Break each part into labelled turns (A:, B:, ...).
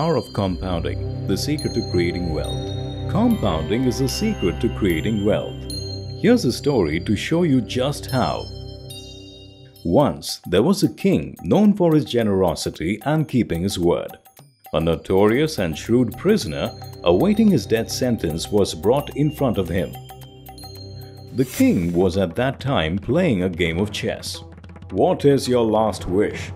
A: Power of compounding, the secret to creating wealth. Compounding is the secret to creating wealth. Here's a story to show you just how. Once, there was a king known for his generosity and keeping his word. A notorious and shrewd prisoner awaiting his death sentence was brought in front of him. The king was at that time playing a game of chess. "What is your last wish?"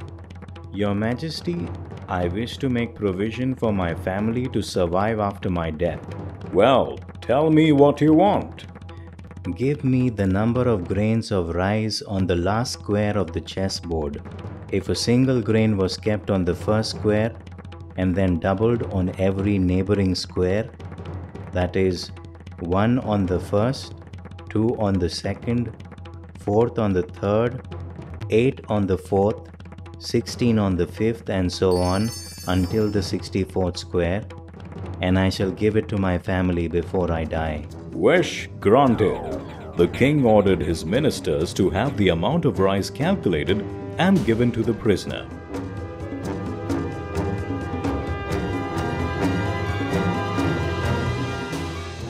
B: "Your Majesty, I wish to make provision for my family to survive after my death."
A: "Well, tell me what you want."
B: "Give me the number of grains of rice on the last square of the chessboard. If a single grain was kept on the first square and then doubled on every neighboring square, that is, 1 on the first, 2 on the second, 4th on the third, 8 on the fourth, 16 on the fifth, and so on until the 64th square, and I shall give it to my family before I die."
A: Wish granted. The king ordered his ministers to have the amount of rice calculated and given to the prisoner.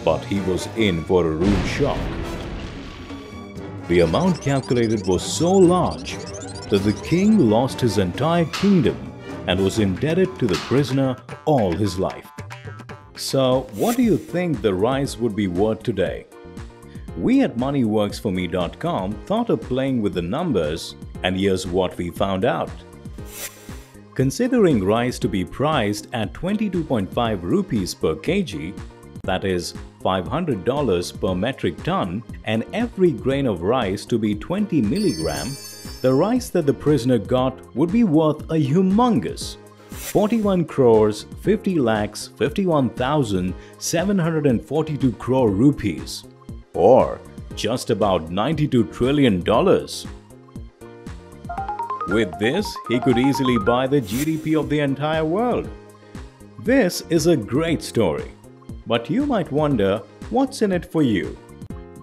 A: But he was in for a rude shock. The amount calculated was so large that the king lost his entire kingdom and was indebted to the prisoner all his life. So, what do you think the rice would be worth today? We at moneyworksforme.com thought of playing with the numbers, and here's what we found out. Considering rice to be priced at 22.5 rupees per kg, that is $500 per metric ton, and every grain of rice to be 20 milligram, the rice that the prisoner got would be worth a humongous 41 crores 50 lakhs 51,742 crore rupees, or just about $92 trillion. With this, he could easily buy the GDP of the entire world. This is a great story, but you might wonder, what's in it for you?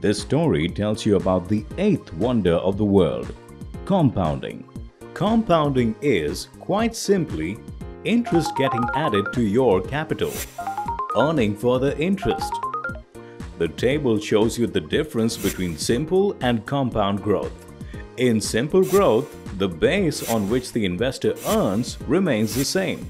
A: This story tells you about the 8th wonder of the world, compounding. Compounding is, quite simply, interest getting added to your capital, earning further interest. The table shows you the difference between simple and compound growth. In simple growth, the base on which the investor earns remains the same,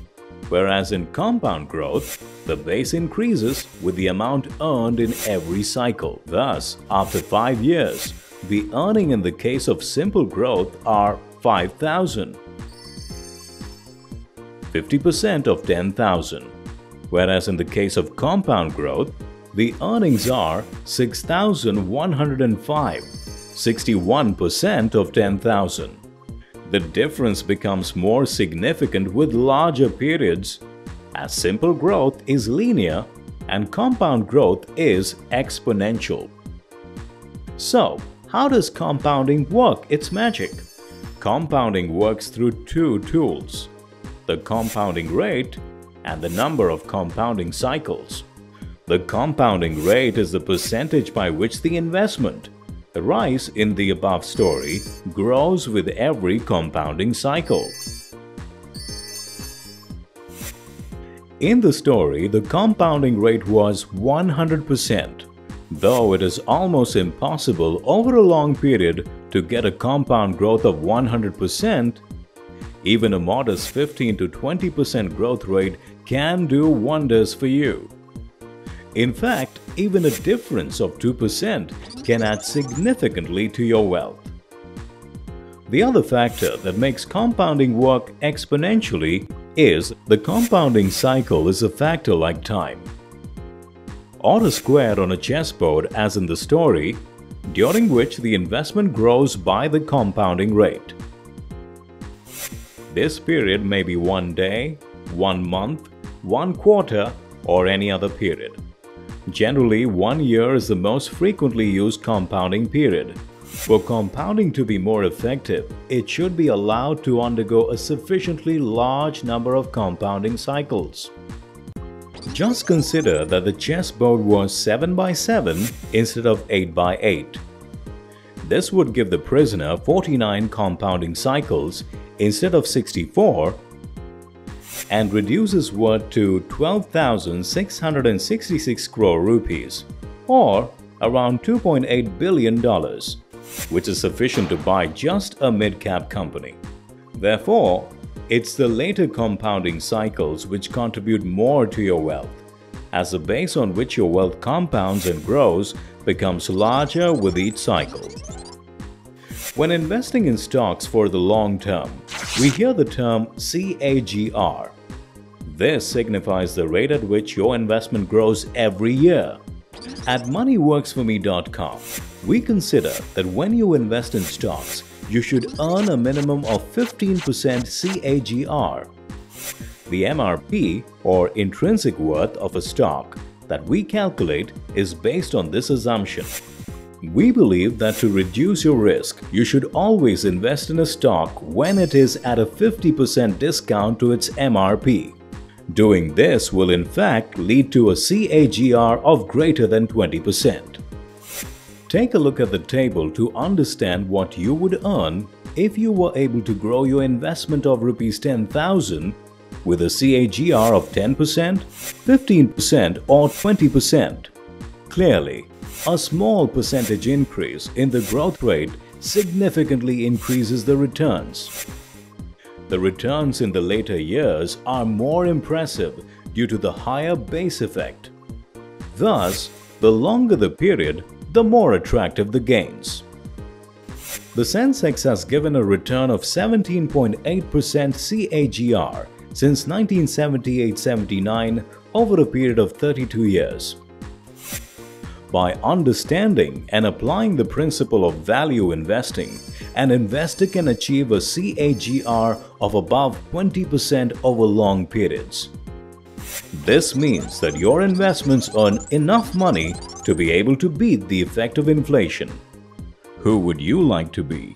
A: whereas in compound growth, the base increases with the amount earned in every cycle. Thus, after 5 years, the earning in the case of simple growth are 5,000. 50% of 10,000, whereas in the case of compound growth, the earnings are 6,105, 61% of 10,000. The difference becomes more significant with larger periods, as simple growth is linear and compound growth is exponential. So, how does compounding work its magic? Compounding works through two tools: the compounding rate and the number of compounding cycles. The compounding rate is the percentage by which the investment, the rice in the above story, grows with every compounding cycle. In the story, the compounding rate was 100%. Though it is almost impossible over a long period to get a compound growth of 100%, even a modest 15 to 20% growth rate can do wonders for you. In fact, even a difference of 2% can add significantly to your wealth. The other factor that makes compounding work exponentially is the compounding cycle is a factor like time. Or a square on a chessboard as in the story, during which the investment grows by the compounding rate. This period may be 1 day, 1 month, 1 quarter, or any other period. Generally, 1 year is the most frequently used compounding period. For compounding to be more effective, it should be allowed to undergo a sufficiently large number of compounding cycles. Just consider that the chessboard was 7 by 7 instead of 8 by 8. This would give the prisoner 49 compounding cycles instead of 64, and reduces worth to 12,666 crore rupees, or around $2.8 billion, which is sufficient to buy just a mid-cap company. Therefore, it's the later compounding cycles which contribute more to your wealth, as the base on which your wealth compounds and grows becomes larger with each cycle. When investing in stocks for the long term, we hear the term CAGR. This signifies the rate at which your investment grows every year. At moneyworksforme.com, we consider that when you invest in stocks, you should earn a minimum of 15% CAGR. The MRP, or intrinsic worth of a stock, that we calculate is based on this assumption. We believe that to reduce your risk, you should always invest in a stock when it is at a 50% discount to its MRP. Doing this will in fact lead to a CAGR of greater than 20%. Take a look at the table to understand what you would earn if you were able to grow your investment of Rs 10,000 with a CAGR of 10%, 15% or 20%. Clearly, a small percentage increase in the growth rate significantly increases the returns. The returns in the later years are more impressive due to the higher base effect. Thus, the longer the period, the more attractive the gains. The Sensex has given a return of 17.8% CAGR since 1978-79 over a period of 32 years. By understanding and applying the principle of value investing, an investor can achieve a CAGR of above 20% over long periods. This means that your investments earn enough money to be able to beat the effect of inflation. Who would you like to be?